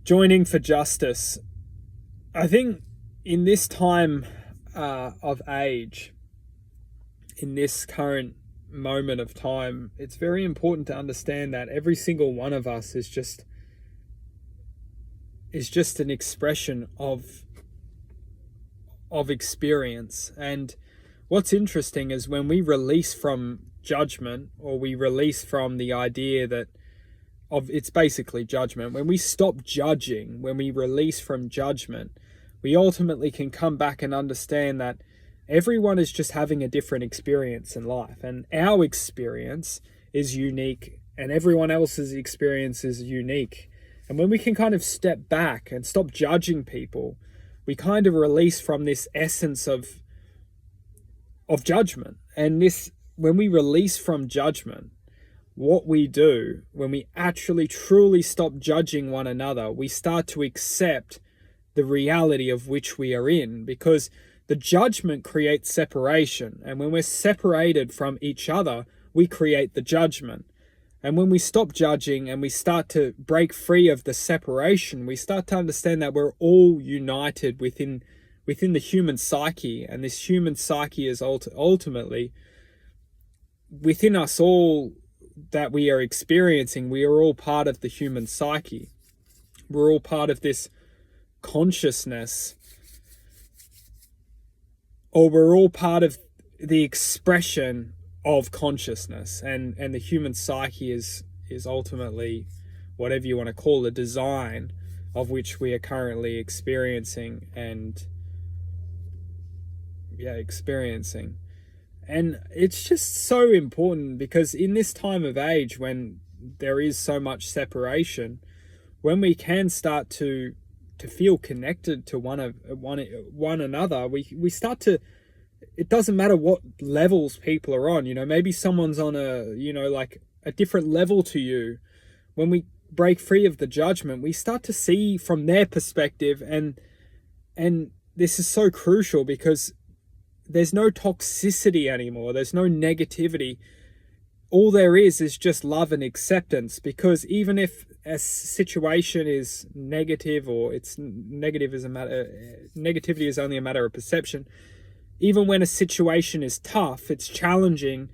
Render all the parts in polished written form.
joining for justice. I think in this time of age, in this current moment of time, it's very important to understand that every single one of us is just an expression of experience. And what's interesting is when we release from judgment, or we release from the idea that it's basically judgment, when we stop judging, when we release from judgment, we ultimately can come back and understand that everyone is just having a different experience in life, and our experience is unique and everyone else's experience is unique. And when we can kind of step back and stop judging people, we kind of release from this essence of judgment. And this, when we release from judgment, what we do when we actually truly stop judging one another, we start to accept the reality of which we are in, because the judgment creates separation. And when we're separated from each other, we create the judgment. And when we stop judging and we start to break free of the separation, we start to understand that we're all united within the human psyche. And this human psyche is ultimately within us all that we are experiencing. We are all part of the human psyche. We're all part of this consciousness, or we're all part of the expression of consciousness. And the human psyche is ultimately, whatever you want to call the design of which we are currently experiencing experiencing. And it's just so important, because in this time of age when there is so much separation, when we can start to feel connected to one another, we start to, it doesn't matter what levels people are on, maybe someone's on like a different level to you. When we break free of the judgment, we start to see from their perspective, and this is so crucial, because there's no toxicity anymore. There's no negativity. All there is just love and acceptance, because even if a situation is negative, or negativity is only a matter of perception, even when a situation is tough, it's challenging,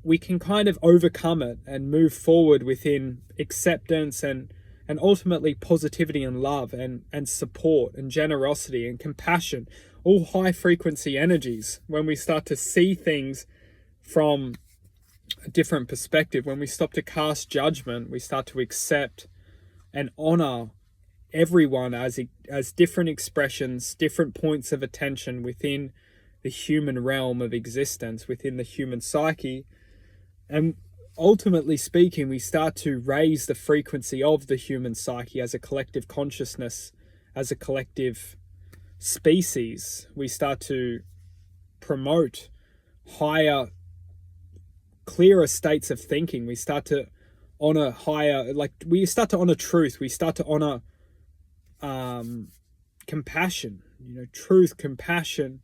we can kind of overcome it and move forward within acceptance and ultimately positivity and love and support and generosity and compassion, all high frequency energies. When we start to see things from a different perspective, when we stop to cast judgment, we start to accept and honor everyone as different expressions, different points of attention within the human realm of existence, within the human psyche. And ultimately speaking, we start to raise the frequency of the human psyche as a collective consciousness, as a collective species. We start to promote higher, clearer states of thinking. We start to honor we start to honor truth. We start to honor compassion, truth, compassion.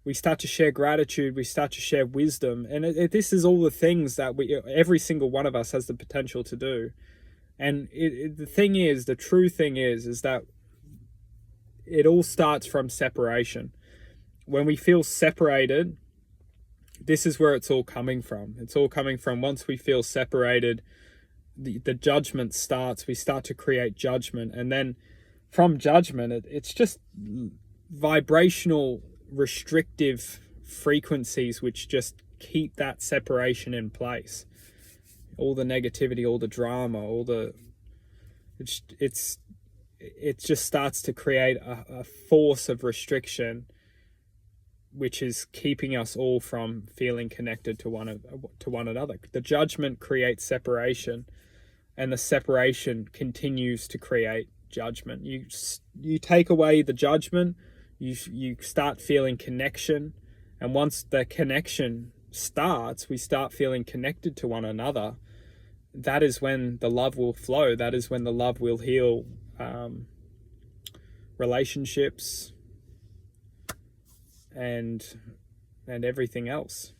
We start to share gratitude. We start to share wisdom. And this is all the things that every single one of us has the potential to do. And the true thing is that it all starts from separation. When we feel separated, this is where it's all coming from. It's all coming from, once we feel separated, the judgment starts. We start to create judgment. And then from judgment, it's just vibrational, restrictive frequencies which just keep that separation in place. All the negativity, all the drama, it just starts to create a force of restriction, which is keeping us all from feeling connected to one another. The judgment creates separation, and the separation continues to create judgment. You take away the judgment, you start feeling connection, and once the connection starts, we start feeling connected to one another. That is when the love will flow. That is when the love will heal relationships and everything else.